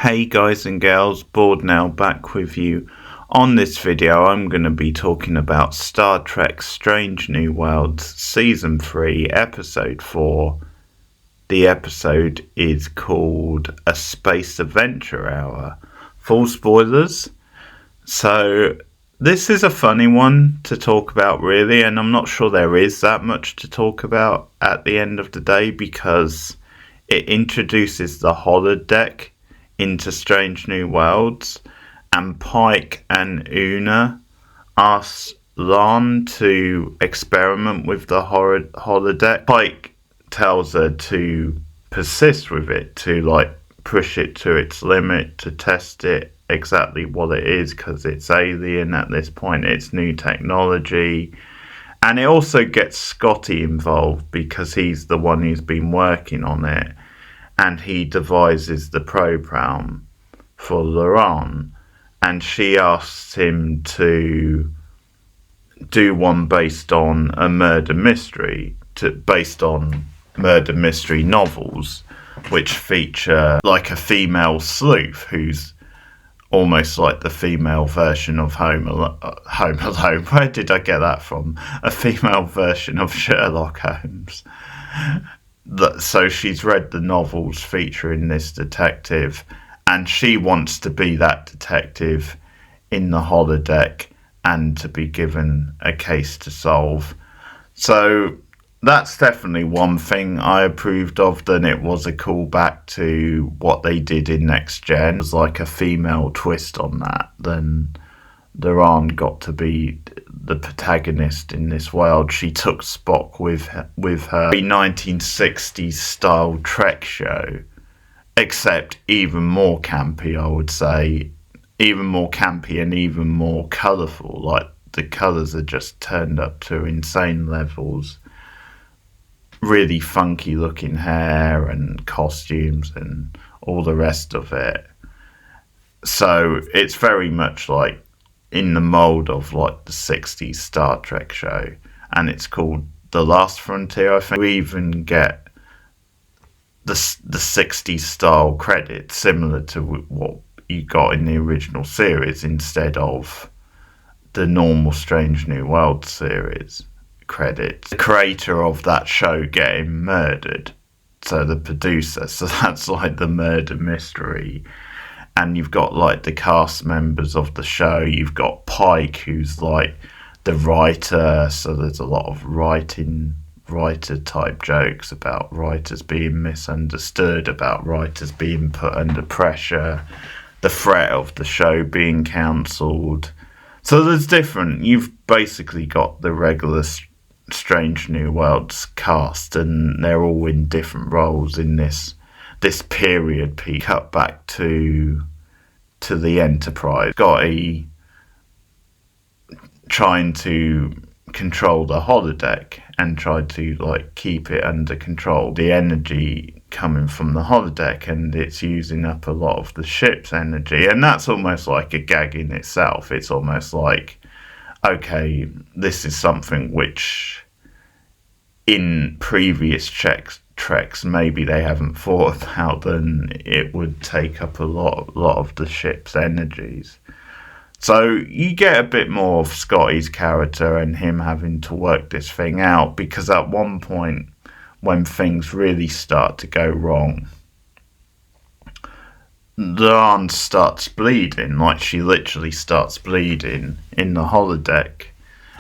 Hey guys and girls, Bored Now back with you. On this video I'm going to be talking about Star Trek Strange New Worlds Season 3 Episode 4. The episode is called A Space Adventure Hour. Full spoilers. So this is a funny one to talk about really, and I'm not sure there is that much to talk about at the end of the day because it introduces the holodeck into Strange New Worlds, and Pike and Una ask La'an to experiment with the holodeck. Pike tells her to persist with it, to push it to its limit, to test it exactly what it is, because it's alien at this point, it's new technology. And it also gets Scotty involved because he's the one who's been working on it, and he devises the program for La'an, and she asks him to do one based on a murder mystery, based on murder mystery novels, which feature like a female sleuth who's almost like the female version of Home Alone. Where did I get that from? A female version of Sherlock Holmes. So she's read the novels featuring this detective, and she wants to be that detective in the holodeck and to be given a case to solve. So that's definitely one thing I approved of. Then it was a callback to what they did in Next Gen. It was like a female twist on that. Then La'an got to be the protagonist in this world. She took Spock with her a 1960s style Trek show, except even more campy, I would say. Even more campy and even more colourful. Like, the colours are just turned up to insane levels. Really funky looking hair and costumes and all the rest of it. So it's very much like in the mould of like the 60s Star Trek show, and it's called The Last Frontier, I think. We even get the 60s style credits similar to what you got in the original series, instead of the normal Strange New Worlds series credits. The creator of that show getting murdered, so the producer, so that's like the murder mystery. And you've got like the cast members of the show. You've got Pike, who's like the writer. So there's a lot of writer type jokes about writers being misunderstood, about writers being put under pressure, the threat of the show being cancelled. So there's different. You've basically got the regular Strange New Worlds cast, and they're all in different roles in this period piece. Cut back to the Enterprise. Scotty trying to control the holodeck and try to keep it under control. The energy coming from the holodeck, and it's using up a lot of the ship's energy, and that's almost like a gag in itself. It's almost like, okay, this is something which in previous Treks maybe they haven't thought about, then it would take up a lot of the ship's energies. So you get a bit more of Scotty's character and him having to work this thing out, because at one point when things really start to go wrong, La'an starts bleeding, like she literally starts bleeding in the holodeck.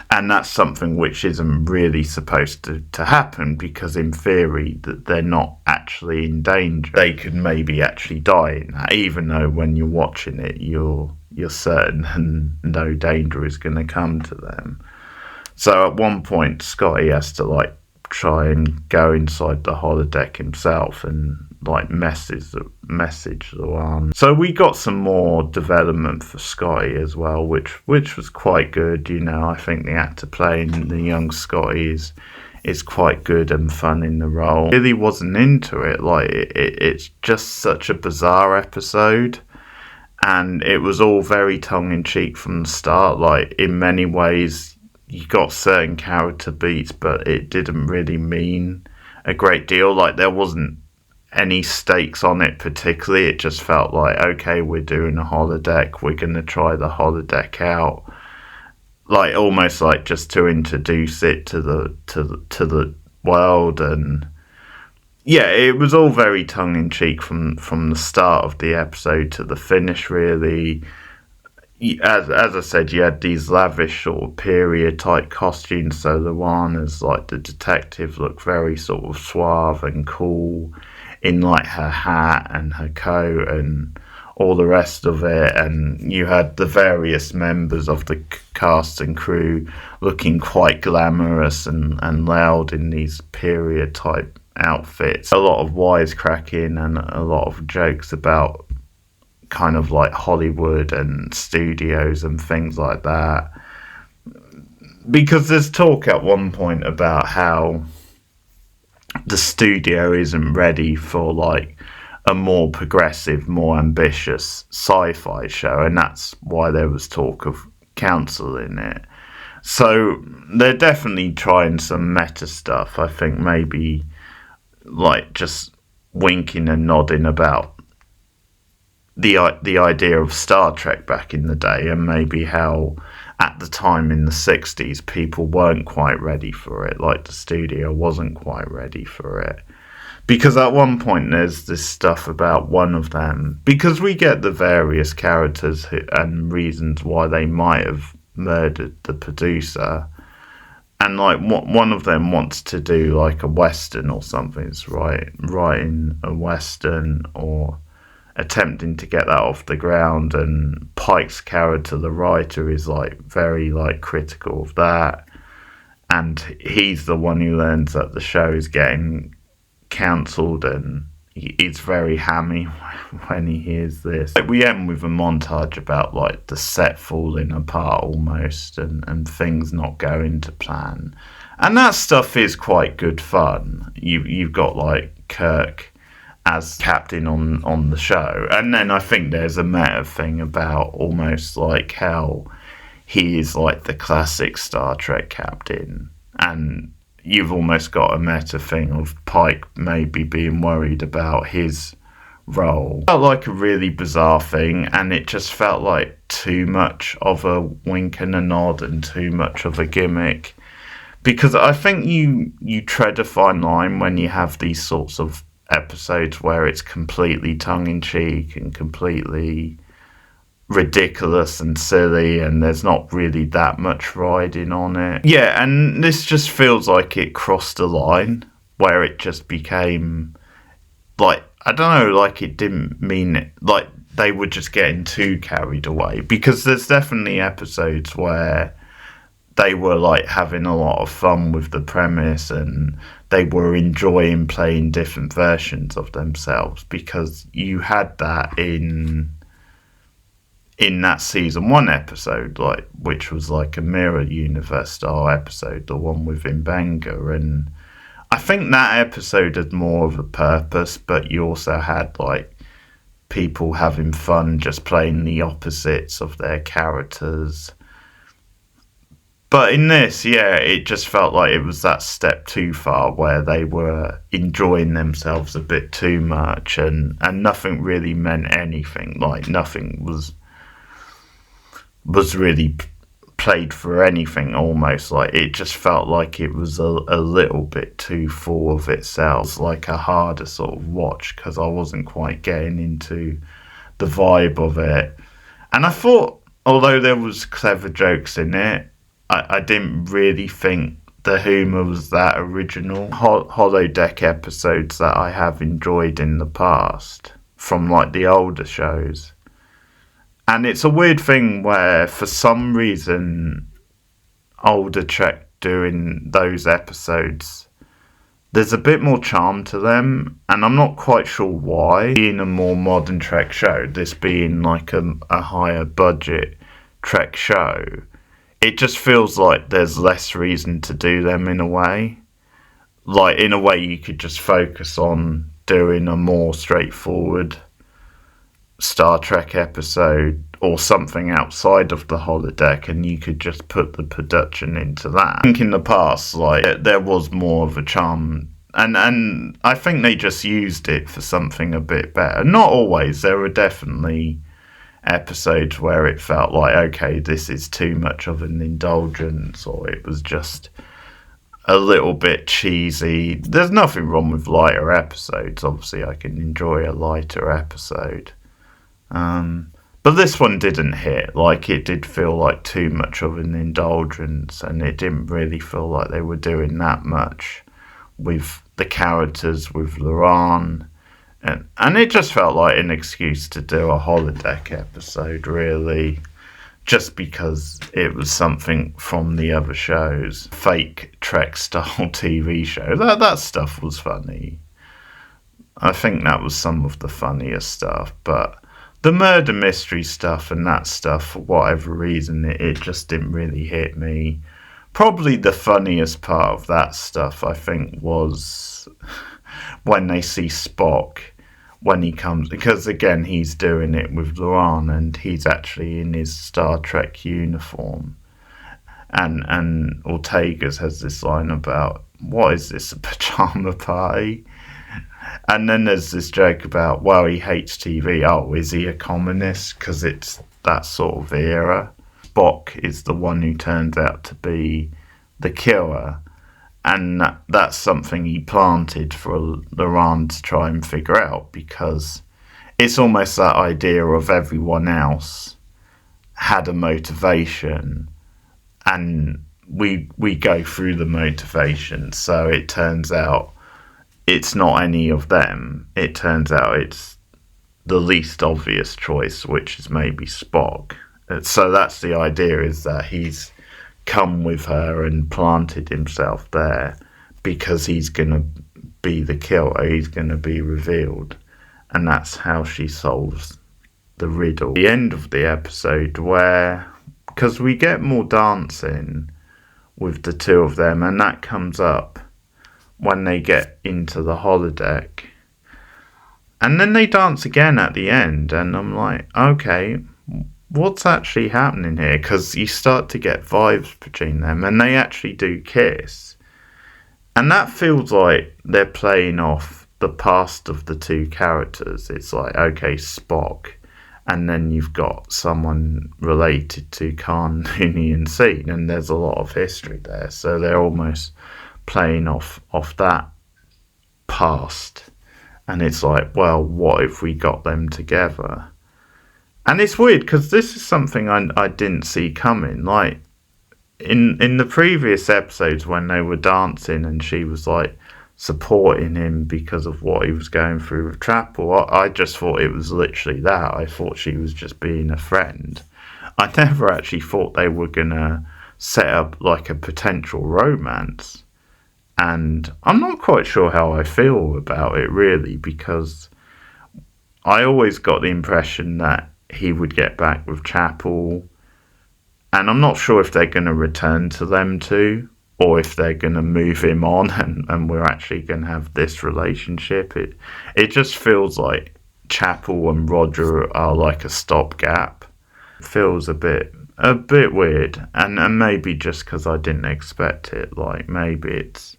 And that's something which isn't really supposed to happen, because in theory that they're not actually in danger. They could maybe actually die in that, even though when you're watching it you're certain and no danger is going to come to them. So at one point Scotty has to try and go inside the holodeck himself and message La'an. So we got some more development for Scotty as well, which was quite good. I think the actor playing the young Scotty is quite good and fun in the role. Really wasn't into it. It's just such a bizarre episode, and it was all very tongue-in-cheek from the start. In many ways you got certain character beats, but it didn't really mean a great deal. There wasn't any stakes on it particularly. It just felt like, okay, we're doing a holodeck, we're going to try the holodeck out, like almost like just to introduce it to the world. And yeah, it was all very tongue-in-cheek from the start of the episode to the finish, really. As I said, you had these lavish sort of period type costumes. So the one as like the detective looked very sort of suave and cool in like her hat and her coat and all the rest of it. And you had the various members of the cast and crew looking quite glamorous and loud in these period type outfits. A lot of wisecracking and a lot of jokes about kind of like Hollywood and studios and things like that, because there's talk at one point about how the studio isn't ready for like a more progressive, more ambitious sci-fi show, and that's why there was talk of cancelling it. So they're definitely trying some meta stuff. I think maybe like just winking and nodding about the idea of Star Trek back in the day, and maybe how at the time in the 60s people weren't quite ready for it, like the studio wasn't quite ready for it. Because at one point there's this stuff about one of them, because we get the various characters and reasons why they might have murdered the producer, and like one of them wants to do like a western or something. It's writing a western or attempting to get that off the ground, and Pike's character, the writer, is like very like critical of that, and he's the one who learns that the show is getting cancelled, and he's very hammy when he hears this. Like, we end with a montage about like the set falling apart almost, and things not going to plan, and that stuff is quite good fun. You've got like Kirk as captain on the show, and then I think there's a meta thing about almost like how he is like the classic Star Trek captain, and you've almost got a meta thing of Pike maybe being worried about his role. It felt like a really bizarre thing, and it just felt like too much of a wink and a nod and too much of a gimmick, because I think you tread a fine line when you have these sorts of episodes where it's completely tongue-in-cheek and completely ridiculous and silly, and there's not really that much riding on it. Yeah, and this just feels like it crossed a line where it just became like, I don't know, like it didn't mean it, like they were just getting too carried away, because there's definitely episodes where they were like having a lot of fun with the premise, and they were enjoying playing different versions of themselves, because you had that in that season 1 episode, like, which was like a mirror universe style episode, the one with Mbenga, and I think that episode had more of a purpose, but you also had like people having fun just playing the opposites of their characters. But in this, yeah, it just felt like it was that step too far, where they were enjoying themselves a bit too much, and nothing really meant anything. Like, nothing was really played for anything, almost. Like, it just felt like it was a little bit too full of itself. It was like a harder sort of watch, because I wasn't quite getting into the vibe of it. And I thought, although there was clever jokes in it, I didn't really think the humour was that original. Holodeck episodes that I have enjoyed in the past from like the older shows. And it's a weird thing where for some reason older Trek doing those episodes, there's a bit more charm to them, and I'm not quite sure why. Being a more modern Trek show, this being like a higher budget Trek show, it just feels like there's less reason to do them in a way. Like, in a way, you could just focus on doing a more straightforward Star Trek episode or something outside of the holodeck, and you could just put the production into that. I think in the past, like, there was more of a charm And I think they just used it for something a bit better. Not always. There were definitely episodes where it felt like, okay, this is too much of an indulgence, or it was just a little bit cheesy. There's nothing wrong with lighter episodes. Obviously, I can enjoy a lighter episode. But this one didn't hit. Like, it did feel like too much of an indulgence, and it didn't really feel like they were doing that much with the characters, with Laurent. And it just felt like an excuse to do a holodeck episode, really, just because it was something from the other shows. Fake Trek-style TV show. That stuff was funny. I think that was some of the funniest stuff, but the murder mystery stuff and that stuff, for whatever reason, it just didn't really hit me. Probably the funniest part of that stuff, I think, was when they see Spock when he comes, because again, he's doing it with Laurent and he's actually in his Star Trek uniform. And Ortega's has this line about, what is this, a pajama party? And then there's this joke about, well, he hates TV. Oh, is he a communist? Because it's that sort of era. Spock is the one who turns out to be the killer. And that's something he planted for Laurent to try and figure out, because it's almost that idea of everyone else had a motivation and we go through the motivation. So it turns out it's not any of them. It turns out it's the least obvious choice, which is maybe Spock. So that's the idea, is that he's come with her and planted himself there because he's going to be the killer. He's going to be revealed. And that's how she solves the riddle. The end of the episode where, because we get more dancing with the two of them, and that comes up when they get into the holodeck. And then they dance again at the end, and I'm like, okay, what's actually happening here? Because you start to get vibes between them, and they actually do kiss. And that feels like they're playing off the past of the two characters. It's like, okay, Spock, and then you've got someone related to Khan Noonien Scene, and there's a lot of history there. So they're almost playing off that past. And it's like, well, what if we got them together? And it's weird, because this is something I didn't see coming. Like, in the previous episodes when they were dancing and she was like supporting him because of what he was going through with Chapel, I just thought it was literally that. I thought she was just being a friend. I never actually thought they were going to set up like a potential romance. And I'm not quite sure how I feel about it, really, because I always got the impression that he would get back with Chapel, and I'm not sure if they're going to return to them two, or if they're going to move him on and we're actually going to have this relationship. It just feels like Chapel and Roger are like a stopgap. It feels a bit weird, and maybe just because I didn't expect it. Like, maybe it's,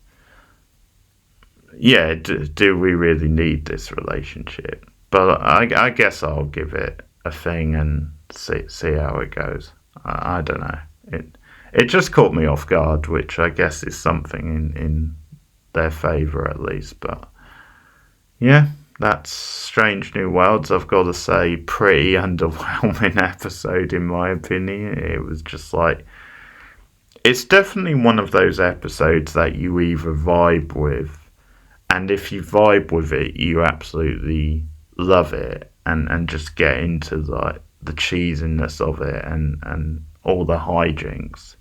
yeah, do we really need this relationship? But I guess I'll give it a thing and see how it goes. I don't know. It just caught me off guard, which I guess is something in their favour at least. But yeah, that's Strange New Worlds. I've got to say, pretty underwhelming episode in my opinion. It was just like, it's definitely one of those episodes that you either vibe with, and if you vibe with it, you absolutely love it and just get into like the cheesiness of it and all the hijinks.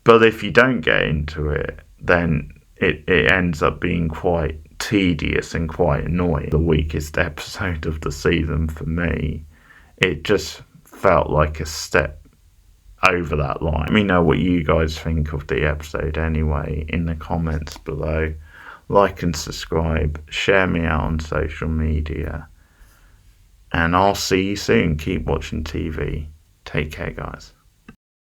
But if you don't get into it, then it ends up being quite tedious and quite annoying. The weakest episode of the season for me. It just felt like a step over that line. Let me know what you guys think of the episode anyway in the comments below. Like and subscribe, share me out on social media, and I'll see you soon. Keep watching TV. Take care, guys.